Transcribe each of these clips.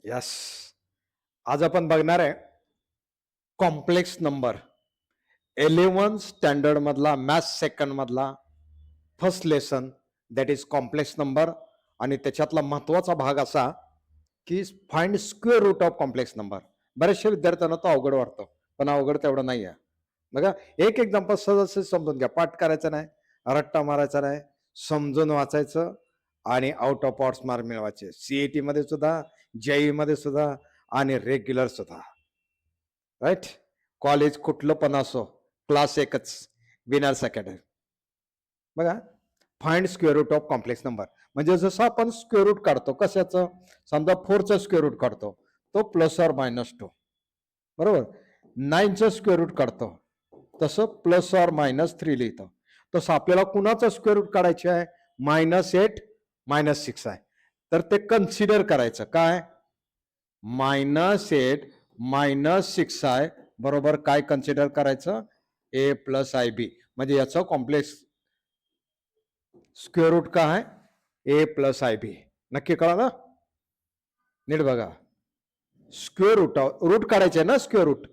Yes. आज आपण बघणार आहे कॉम्प्लेक्स नंबर. 11 स्टँडर्ड मधला मॅथ्स सेकंड मधला first lesson, that is complex number. आणि त्याच्यातला महत्वाचा भाग असा की find square root of complex number. बऱ्याचशा विद्यार्थ्यांना तो अवघड वाटतो, पण अवघड तेवढं नाही आहे. बघा, एक एक्झाम्पल सहज समजून घ्या. पाठ करायचं नाही, रट्टा मारायचा नाही, समजून वाचायचं आणि आउट ऑफ ऑर्ड्स मार्क मिळवायचे. सीईटी मध्ये सुद्धा, जेई मध्ये सुद्धा आणि रेग्युलर सुद्धा. राईट. कॉलेज कुठलं पण असो, क्लास एकच, विनर्स अकॅडमी. बघा, find square root of complex number म्हणजे जसं आपण स्क्वेअर रूट काढतो कशाचं, समजा 4चं स्क्वेअर रूट काढतो तो +or-2, बरोबर. 9चं स्क्वेअर रूट काढतो तसं +or-3 लिहितो. तसं आपल्याला कुणाचं स्क्वेअर रूट काढायचे आहे, -8 -6 आहे. तर ते कन्सिडर करायचं काय, -8 -6 आहे बरोबर. काय कन्सिडर करायचं, a + ib. म्हणजे याचं कॉम्प्लेक्स स्क्वेअर रूट काय आहे, a + ib. नक्की कळालं. नीट बघा, स्क्वेअर रूट काढायचे ना स्क्वेअर रूट,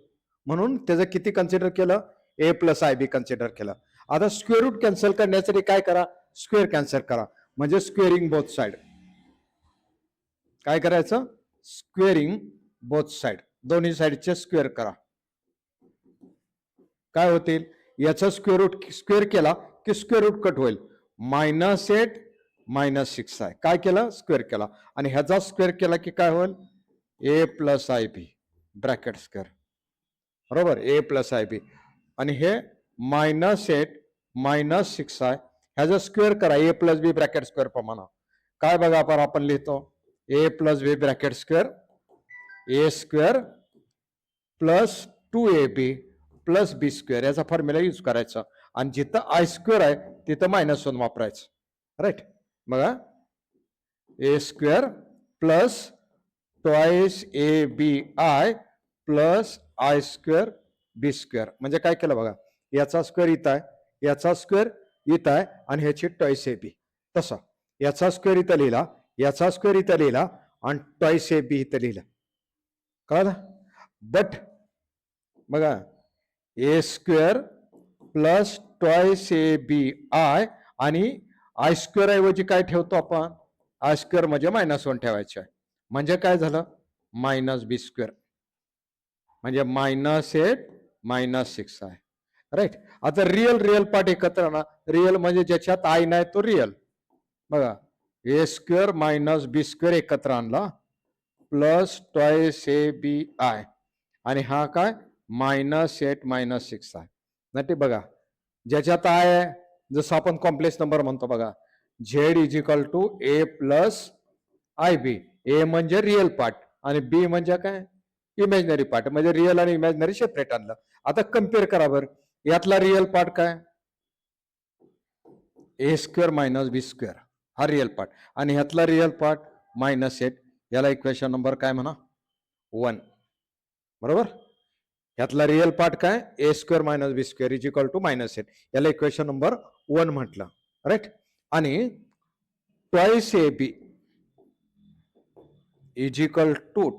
म्हणून त्याचं किती कन्सिडर केलं, a + ib कन्सिडर केलं. आता स्क्वेअर रूट कॅन्सल करण्यासाठी काय करा, स्क्वेअर कॅन्सल करा. म्हणजे स्क्वेअरिंग बोथ साइड. काय करायचं, स्क्वेअरिंग बोथ साइड, दोन्ही साइडचे स्क्वेअर करा. काय होतील, याचा स्क्वेअर रूट स्क्वेअर केला की स्क्वेअर रूट कट होईल. -8 -6 आहे, काय केलं, स्क्वेअर केला. आणि ह्याचा स्क्वेअर केला की काय होईल, a + ib ब्रॅकेट स्क्वेअर, बरोबर, a + ib. आणि हे -8 -6 आहे, ह्याचा स्क्वेअर करा a + b ब्रॅकेट स्क्वेअर प्रमाणे. काय बघा, आपण लिहितो a + b bracket square, a² + 2ab + b², याचा फॉर्म्युला यूज करायचा. आणि जिथं i² आहे तिथं -1 वापरायचं. राईट. बघा, a² + 2abi + i² b². म्हणजे काय केलं बघा, याचा स्क्वेअर इथं आहे, याचा स्क्वेअर इथं आहे आणि ह्याची टॉईस ab. तसा याचा स्क्वेअर इथं लिहिला, याचा स्क्वेअर इथं लिहिला आणि टॉईस ab इथं लिहिलं. कळलं. बट बघा, a² + 2abi आणि i² ऐवजी काय ठेवतो आपण, i² म्हणजे -1 ठेवायचे आहे. म्हणजे काय झालं, -b², म्हणजे -8 -6 आहे. राईट. आता रिअल पार्ट एकत्र ना, रिअल म्हणजे ज्याच्यात आय नाही तो रिअल. बघा, a² - b² एकत्र आणला + 2abi आणि हा काय -8 -6 आहे. नाही बघा, ज्याच्यात आहे जसं आपण कॉम्प्लेक्स नंबर म्हणतो बघा, z = a + ib. ए म्हणजे रिअल पार्ट आणि बी म्हणजे काय, इमॅजिनरी पार्ट. म्हणजे रिअल आणि इमॅजिनरी सेपरेट आणलं. आता कम्पेअर करा बरं, यातला रिअल पार्ट काय, a² - b² हा रिअल पार्ट, आणि ह्यातला रिअल पार्ट -8. याला इक्वेशन नंबर काय म्हणा, 1. बरोबर. ह्यातला रिअल पार्ट काय, a² - b² = -8. याला इक्वेशन नंबर 1 म्हटलं. राईट. आणि ट्वाइस ab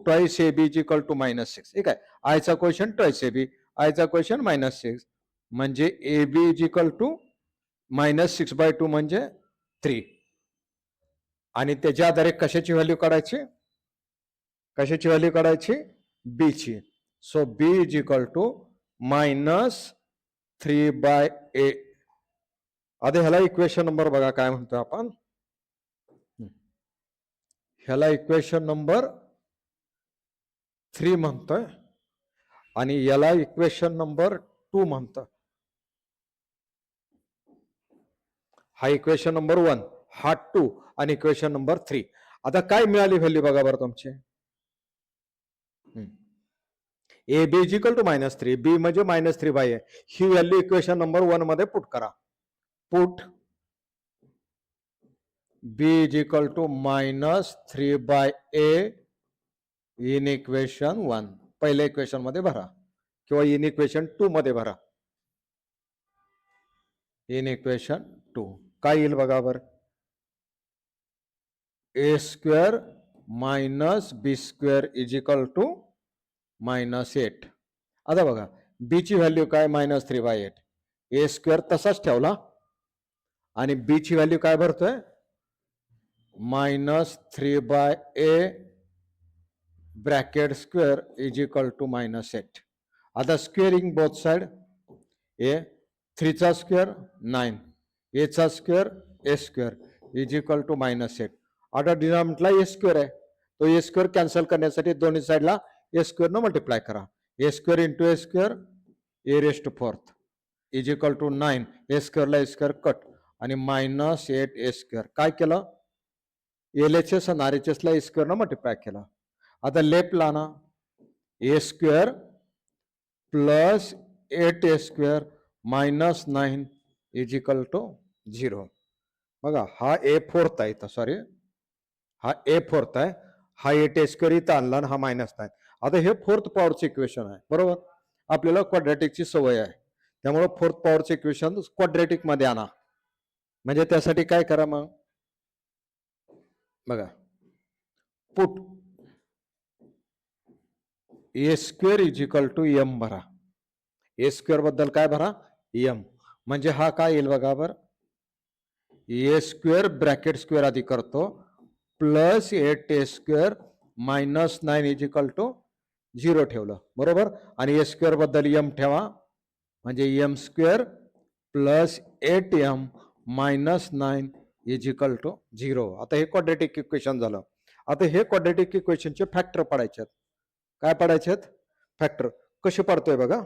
ट्वाइस ab -6. ठीक आहे. आयचा क्वेश्चन ट्वाइस ab, आयचा क्वेश्चन -6. म्हणजे ab -6/2 म्हणजे 3. आणि त्याच्या आधारे कशाची व्हॅल्यू काढायची, कशाची व्हॅल्यू काढायची, बी ची. So b -3/8. आता ह्याला इक्वेशन नंबर बघा काय म्हणतो आपण, ह्याला इक्वेशन नंबर 3 म्हणतोय आणि याला इक्वेशन नंबर 2 म्हणतोय. हा इक्वेशन नंबर 1, हा 2 आणि इक्वेशन नंबर 3. आता काय मिळाली व्हॅल्यू बघा बरं तुमची, ए बी -3, बी म्हणजे -3/a. ही व्हॅल्यू इक्वेशन नंबर 1 मध्ये पुट करा. Put b -3/a in equation 1, पहिल्या इक्वेशन मध्ये भरा किंवा इन इक्वेशन 2 मध्ये भरा. इन इक्वेशन 2 काय येईल बघा बरं, a² minus b square is equal to -8. आता बघा बी ची व्हॅल्यू काय -3/8. ए स्क्वेअर तसाच ठेवला आणि बी ची व्हॅल्यू काय भरतोय -3/a bracket square is equal to -8. आता स्क्वेअरिंग बोथ साइड. ए 3 चा स्क्वेअर 9, ए चा square a square is equal to -8. आता डिनॉमिनेटरला ए स्क्वेअर आहे, तो ए स्क्वेअर कॅन्सल करण्यासाठी दोन्ही साईडला ए स्क्वेअर न मल्टिप्लाय करा. A square into A square A raised to 4 is equal to 9. A स्क्वेअरला ए स्क्वेअर कट आणि -8 ए स्क्वेअर. काय केलं LHS आणि RHS ला ए स्क्वेअर न मल्टिप्लाय केला. आता लेफ्टला ना A square plus 8 A square -9 is equal to 0. बघा हा A4 आहे, सॉरी हा A4 आहे, हा 8 ए स्क्वेअर इथं आणला आणि हा -9. आता हे 4th पॉवरचं इक्वेशन आहे, बरोबर. आपल्याला क्वाड्रॅटिकची सवय आहे, त्यामुळे 4th पॉवरचं इक्वेशन क्वाड्रॅटिक मध्ये आणा. म्हणजे त्यासाठी काय करा मग बघा, put a square is equal to m भरा. ए स्क्वेअर बद्दल काय भरा एम. म्हणजे हा काय येईल बघा बर, ए स्क्वेअर ब्रॅकेट स्क्वेअर आधी करतो plus 8 A square -9 is equal to 0 ठेवलं, बरोबर. आणि ए स्क्वेअर बद्दल एम ठेवा, म्हणजे m square plus 8m -9 is equal to 0. आता हे क्वाड्रॅटिक इक्वेशन झालं. आता हे क्वाड्रॅटिक इक्वेशनचे फॅक्टर पडायचे. काय पडायचे फॅक्टर. कसे पडतोय बघा,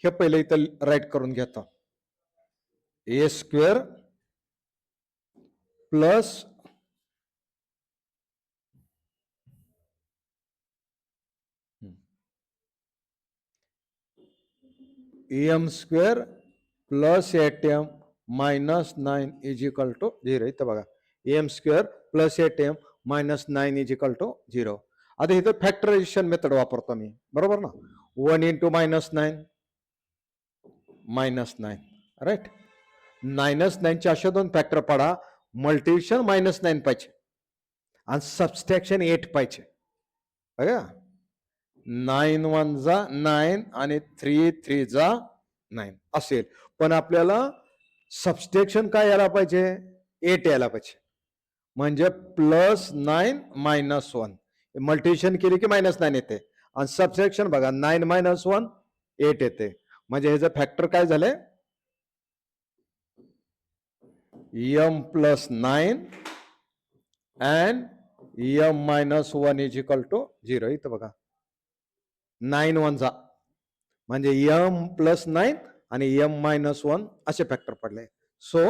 हे पहिले इथं राईट करून घेतो. A square plus M square plus 8m -9 is equal to 0. इथं बघा M square plus 8m -9 is equal to 0. आता इथं फॅक्टरायझेशन मेथड वापरतो मी, बरोबर ना. 1 इंटू -9 -9, राईट. -9चे असे दोन फॅक्टर पडा, मल्टिप्लिकेशन -9 पाहिजे आणि सबस्ट्रॅक्शन 8 पाहिजे. बघा 9 1 जा 9 आणि 3 3 जा 9 असेल, पण आपल्याला सबस्ट्रॅक्शन काय यायला पाहिजे 8 यायला पाहिजे. म्हणजे +9 -1 मल्टिप्लिकेशन केली की -9 येते आणि सबट्रॅक्शन बघा 9 - 1 8 येते. म्हणजे ह्याचं फॅक्टर काय झाले m + 9 and m - 1 is equal to 0. इथं बघा 9 1 जा म्हणजे m + 9 आणि m - 1 असे फॅक्टर पडले. So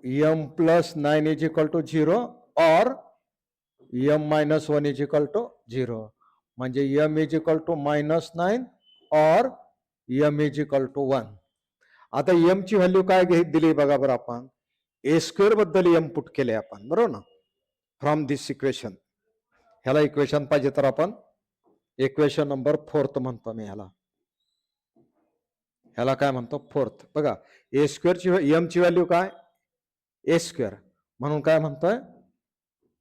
m + 9 is equal to 0 और m - 1 इज इक्वल टू 0. म्हणजे m इज इक्वल टू -9 और m इज इक्वल टू 1. आता m ची व्हॅल्यू काय दिली बघा बरं, आपण ए स्क्वेअर बद्दल m पुट केले आपण, बरोबर ना. फ्रॉम दिस इक्वेशन, ह्याला इक्वेशन पाहिजे तर आपण इक्वेशन नंबर 4 म्हणतो मी ह्याला. ह्याला काय म्हणतो 4. बघा ए स्क्वेअर ची m ची व्हॅल्यू काय ए स्क्वेअर, म्हणून काय म्हणतोय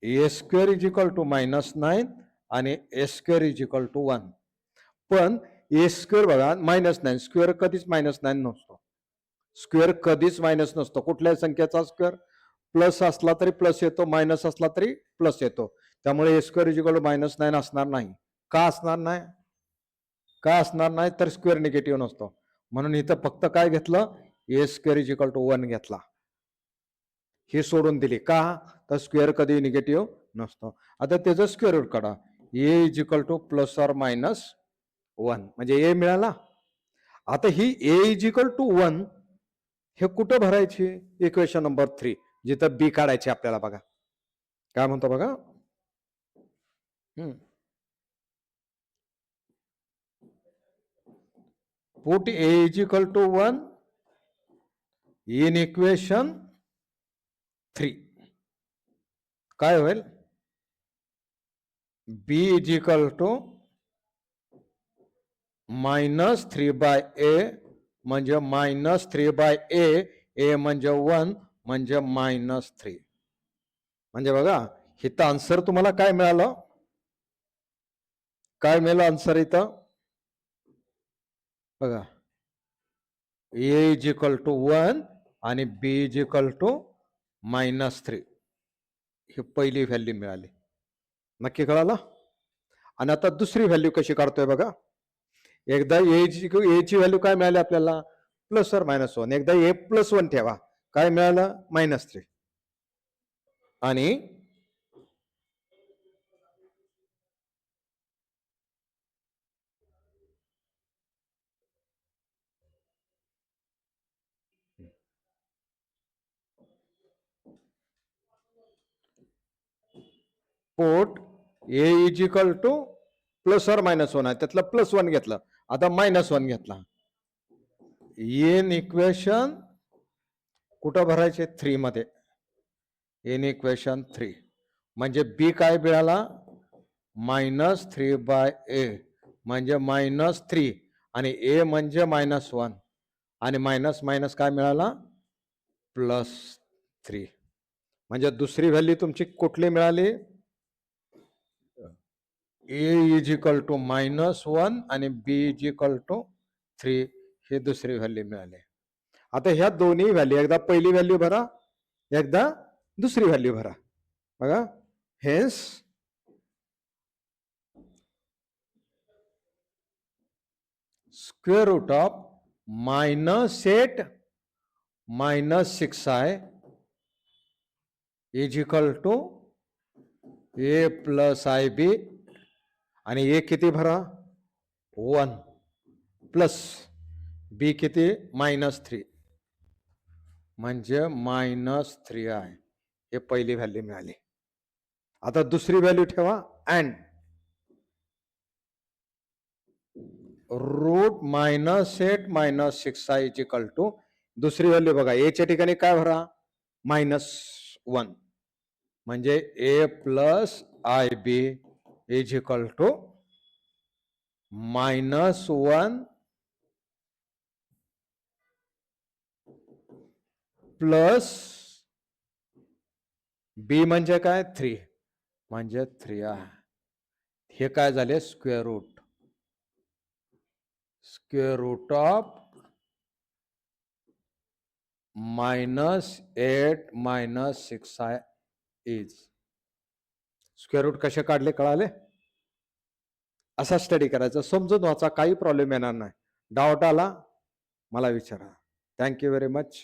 ए स्क्वेअर इज इक्वल टू -9 आणि ए स्क्वेअर इज इक्वल टू 1. पण ए स्क्वेअर बघा -9 स्क्वेअर कधीच -9 नसतो. स्क्वेअर कधीच मायनस नसतो. कुठल्याही संख्येचा स्क्वेअर प्लस असला तरी प्लस येतो, मायनस असला तरी प्लस येतो. त्यामुळे ए स्क्वेअर इज इक्वल टू -9 असणार नाही. का असणार नाही, का असणार नाही तर स्क्वेअर निगेटिव्ह नसतो. म्हणून इथं फक्त काय घेतलं ए स्क्वेअर इज इक्वल टू 1 घेतला, हे सोडून दिली. का तर स्क्वेअर कधी निगेटिव्ह नसतो. आता त्याचं स्क्वेअर रूट काढा. ए इज इक्वल टू +or -1 म्हणजे ए मिळाला. आता ही ए इज इक्वल टू 1 हे कुठं भरायची इक्वेशन नंबर 3, जिथं बी काढायची आपल्याला. बघा काय म्हणतो बघा, put a is equal to 1 in equation 3. काय होईल बी इज इक्वल टू -3/a म्हणजे -3/a, a म्हणजे 1 म्हणजे -3. म्हणजे बघा इथं आन्सर तुम्हाला काय मिळालं? काय मिळालं आन्सर इथं बघा, ए इज इक्वल टू 1 आणि बी इज इक्वल टू -3. ही पहिली व्हॅल्यू मिळाली. नक्की कळालं? आणि आता दुसरी व्हॅल्यू कशी काढतोय बघा. एकदा ए ची व्हॅल्यू काय मिळाली आपल्याला? प्लस और -1. एकदा ए +1 ठेवा, काय मिळालं? -3. आणि पोट ए इज इक्वल टू प्लस और -1 आहे, त्यातलं +1 घेतलं, आता -1 घेतला. एन इक्वेशन कुठं भरायचे? 3 मध्ये. एन इक्वेशन 3 म्हणजे बी काय मिळाला? -3/a म्हणजे -3 आणि ए म्हणजे -1 आणि मायनस मायनस काय मिळाला? +3. म्हणजे दुसरी व्हॅल्यू तुमची कुठली मिळाली? ए इज इक्वल टू -1 आणि बी इज इक्वल टू 3 हे दुसरी व्हॅल्यू मिळाली. आता ह्या दोन्ही व्हॅल्यू, एकदा पहिली व्हॅल्यू भरा, एकदा दुसरी व्हॅल्यू भरा. बघा, hence square root of -8 -6i is equal to a plus I b आणि ए किती भरा? 1 प्लस बी किती? -3 म्हणजे -3i. हे पहिली व्हॅल्यू मिळाली. आता दुसरी व्हॅल्यू ठेवा, and root -8 -6i is equal to दुसरी व्हॅल्यू बघा, ए च्या ठिकाणी काय भरा? -1 म्हणजे A plus I B is equal to -1 plus B म्हणजे काय? 3 म्हणजे 3 आहे. हे काय झाले? Square root of -8 -6i is. Square root कसे काढले कळाले? असा स्टडी करायचा, समजून वाचा, काही प्रॉब्लेम येणार नाही. डाऊट आला मला विचारा. Thank you very much.